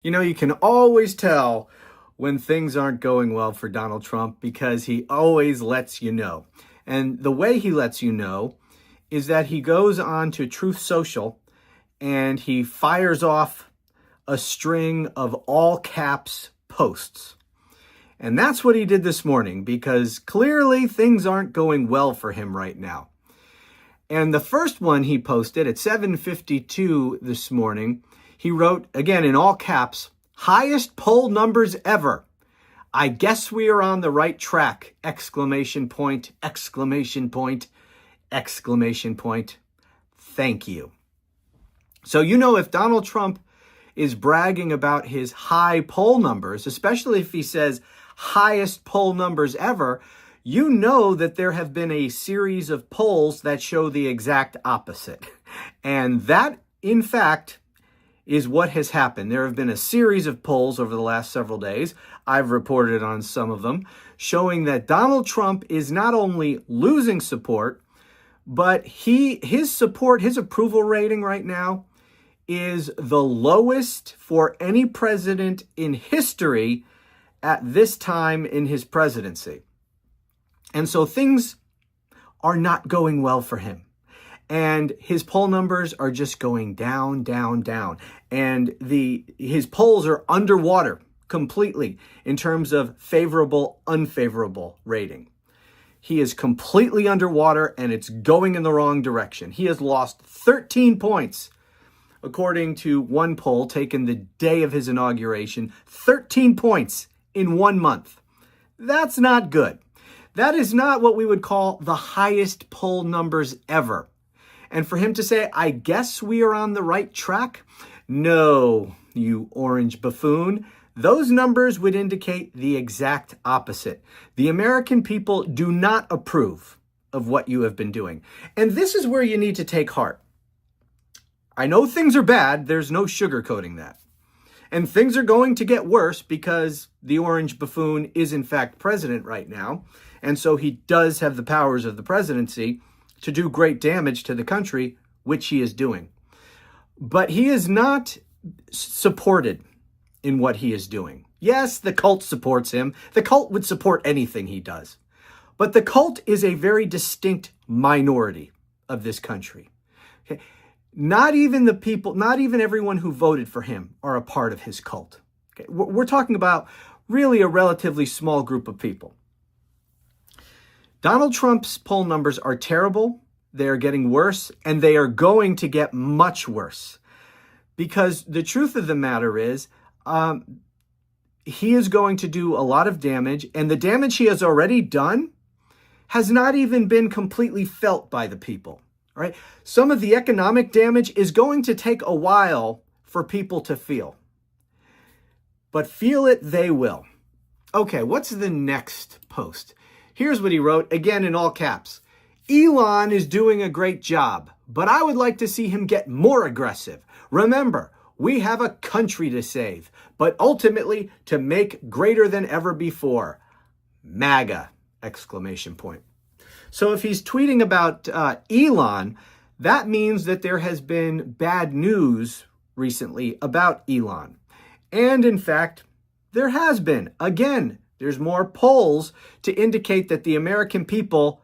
You know, you can always tell when things aren't going well for Donald Trump because he always lets you know. And the way he lets you know is that he goes on to Truth Social and he fires off a string of all caps posts. And that's what he did this morning because clearly things aren't going well for him right now. And the first one he posted at 7:52 this morning, he wrote, again in all caps, "Highest poll numbers ever. I guess we are on the right track!" Exclamation point, exclamation point, exclamation point. Thank you. So, you know, if Donald Trump is bragging about his high poll numbers, especially if he says highest poll numbers ever, you know that there have been a series of polls that show the exact opposite. And that, in fact, is what has happened. There have been a series of polls over the last several days. I've reported on some of them, showing that Donald Trump is not only losing support, but his approval rating right now is the lowest for any president in history at this time in his presidency. And so things are not going well for him. And his poll numbers are just going down, down, down. And his polls are underwater completely in terms of favorable, unfavorable rating. He is completely underwater and it's going in the wrong direction. He has lost 13 points, according to one poll taken the day of his inauguration. 13 points in 1 month. That's not good. That is not what we would call the highest poll numbers ever. And for him to say, "I guess we are on the right track," no, you orange buffoon. Those numbers would indicate the exact opposite. The American people do not approve of what you have been doing. And this is where you need to take heart. I know things are bad. There's no sugarcoating that. And things are going to get worse because the orange buffoon is in fact president right now. And so he does have the powers of the presidency to do great damage to the country, which he is doing. But he is not supported in what he is doing. Yes, the cult supports him. The cult would support anything he does. But the cult is a very distinct minority of this country. Okay? Not even the people, not even everyone who voted for him are a part of his cult. Okay? We're talking about really a relatively small group of people. Donald Trump's poll numbers are terrible. They are getting worse, and they are going to get much worse. Because the truth of the matter is, he is going to do a lot of damage, and the damage he has already done has not even been completely felt by the people. Right? Some of the economic damage is going to take a while for people to feel. But feel it they will. Okay, what's the next post? Here's what he wrote, again in all caps. "Elon is doing a great job, but I would like to see him get more aggressive. Remember, we have a country to save, but ultimately to make greater than ever before. MAGA!" Exclamation point. So if he's tweeting about Elon, that means that there has been bad news recently about Elon. And in fact, there has been. Again, there's more polls to indicate that the American people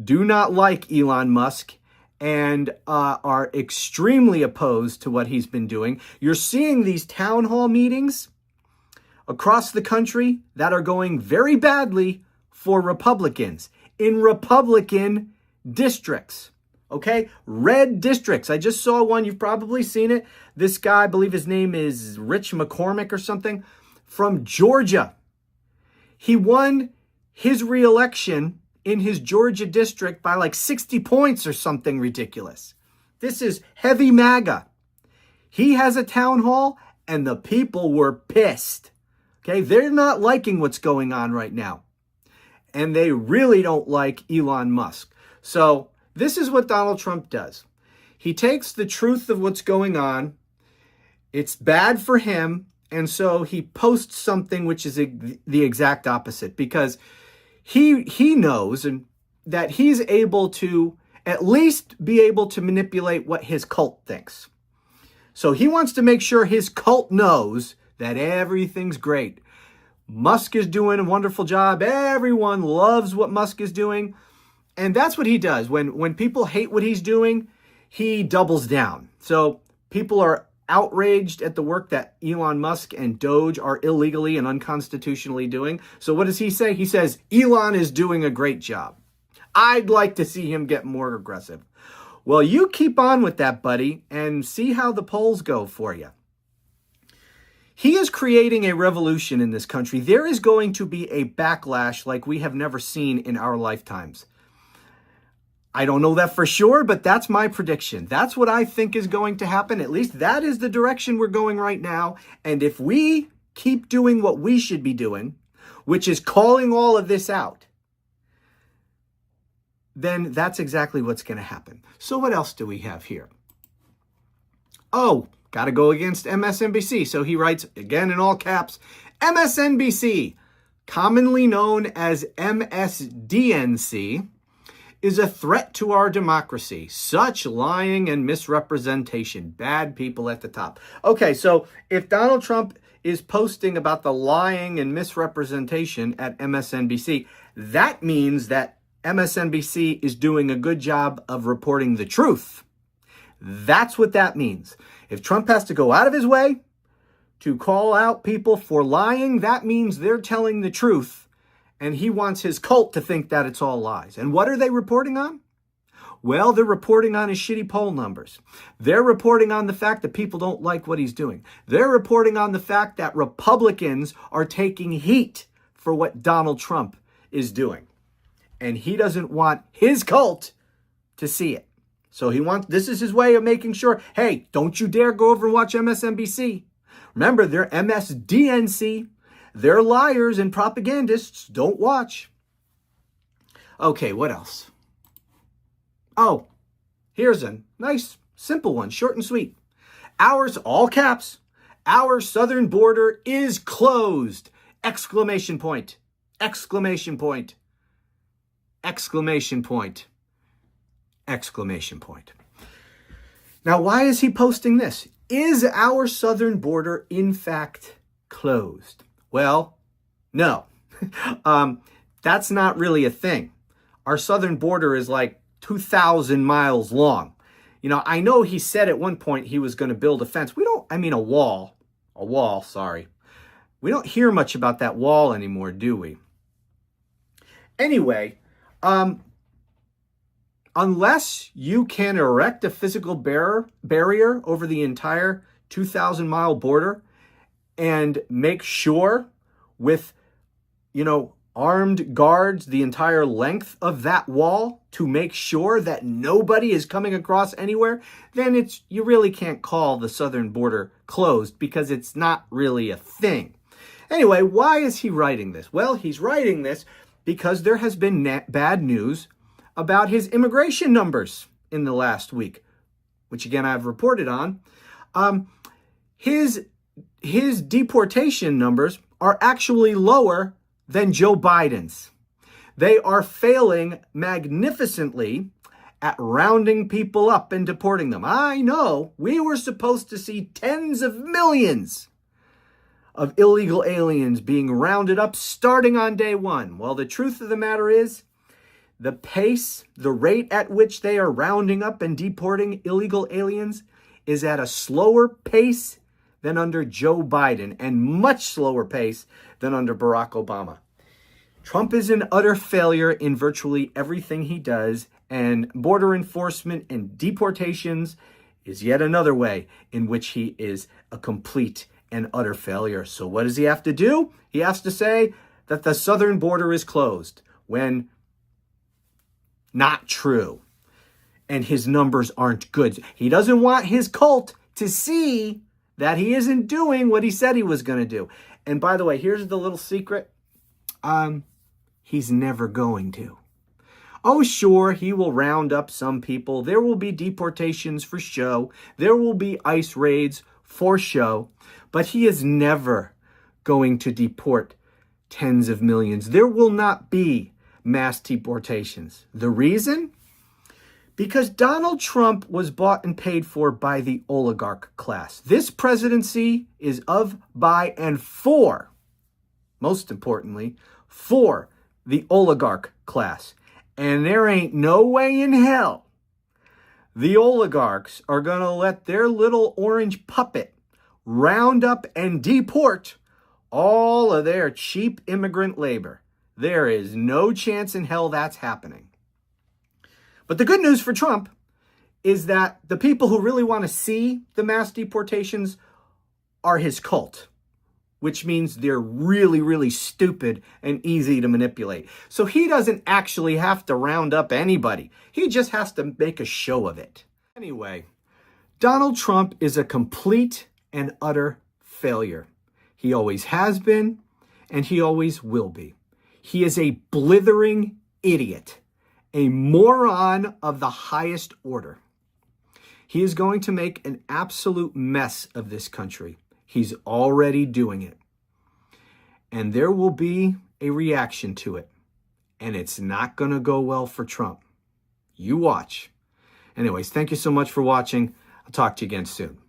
do not like Elon Musk and are extremely opposed to what he's been doing. You're seeing these town hall meetings across the country that are going very badly for Republicans in Republican districts. Okay? Red districts. I just saw one. You've probably seen it. This guy, I believe his name is Rich McCormick or something, from Georgia. He won his reelection in his Georgia district by like 60 points or something ridiculous. This is heavy MAGA. He has a town hall and the people were pissed. Okay? They're not liking what's going on right now. And they really don't like Elon Musk. So this is what Donald Trump does. He takes the truth of what's going on. It's bad for him. And so he posts something which is the exact opposite because he knows that he's able to at least be able to manipulate what his cult thinks. So he wants to make sure his cult knows that everything's great. Musk is doing a wonderful job. Everyone loves what Musk is doing. And that's what he does. When people hate what he's doing, he doubles down. So people are outraged at the work that Elon Musk and Doge are illegally and unconstitutionally doing. So what does he say? He says, Elon is doing a great job. I'd like to see him get more aggressive. Well, you keep on with that, buddy, and see how the polls go for you. He is creating a revolution in this country. There is going to be a backlash like we have never seen in our lifetimes. I don't know that for sure, but that's my prediction. That's what I think is going to happen. At least that is the direction we're going right now. And if we keep doing what we should be doing, which is calling all of this out, then that's exactly what's going to happen. So what else do we have here? Oh, got to go against MSNBC. So he writes, again in all caps, MSNBC, commonly known as MSDNC, is a threat to our democracy. Such lying and misrepresentation. Bad people at the top. Okay, so if Donald Trump is posting about the lying and misrepresentation at MSNBC, that means that MSNBC is doing a good job of reporting the truth. That's what that means. If Trump has to go out of his way to call out people for lying, that means they're telling the truth. And he wants his cult to think that it's all lies. And what are they reporting on? Well, they're reporting on his shitty poll numbers. They're reporting on the fact that people don't like what he's doing. They're reporting on the fact that Republicans are taking heat for what Donald Trump is doing. And he doesn't want his cult to see it. So this is his way of making sure, hey, don't you dare go over and watch MSNBC. Remember, they're MSDNC. They're liars and propagandists. Don't watch. Okay, what else? Oh, here's a nice, simple one, short and sweet. Ours, all caps, our southern border is closed! Exclamation point. Exclamation point. Exclamation point. Exclamation point. Now, why is he posting this? Is our southern border, in fact, closed? Well, no, that's not really a thing. Our southern border is like 2,000 miles long. You know, I know he said at one point he was going to build a fence. A wall, sorry. We don't hear much about that wall anymore, do we? Anyway, unless you can erect a physical barrier over the entire 2,000-mile border, and make sure with, armed guards the entire length of that wall to make sure that nobody is coming across anywhere, then you really can't call the southern border closed because it's not really a thing. Anyway, why is he writing this? Well, he's writing this because there has been bad news about his immigration numbers in the last week, which again I've reported on. His deportation numbers are actually lower than Joe Biden's. They are failing magnificently at rounding people up and deporting them. I know we were supposed to see tens of millions of illegal aliens being rounded up starting on day one. Well, the truth of the matter is, the pace, the rate at which they are rounding up and deporting illegal aliens is at a slower pace than under Joe Biden and much slower pace than under Barack Obama. Trump is an utter failure in virtually everything he does, and border enforcement and deportations is yet another way in which he is a complete and utter failure. So what does he have to do? He has to say that the southern border is closed, when not true. And his numbers aren't good. He doesn't want his cult to see that he isn't doing what he said he was going to do. And by the way, here's the little secret. He's never going to. Oh, sure, he will round up some people. There will be deportations for show. There will be ICE raids for show. But he is never going to deport tens of millions. There will not be mass deportations. The reason? Because Donald Trump was bought and paid for by the oligarch class. This presidency is of, by, and for, most importantly, for the oligarch class. And there ain't no way in hell the oligarchs are going to let their little orange puppet round up and deport all of their cheap immigrant labor. There is no chance in hell that's happening. But the good news for Trump is that the people who really want to see the mass deportations are his cult, which means they're really, really stupid and easy to manipulate. So he doesn't actually have to round up anybody. He just has to make a show of it. Anyway, Donald Trump is a complete and utter failure. He always has been, and he always will be. He is a blithering idiot, a moron of the highest order. He is going to make an absolute mess of this country. He's already doing it. And there will be a reaction to it. And it's not going to go well for Trump. You watch. Anyways, thank you so much for watching. I'll talk to you again soon.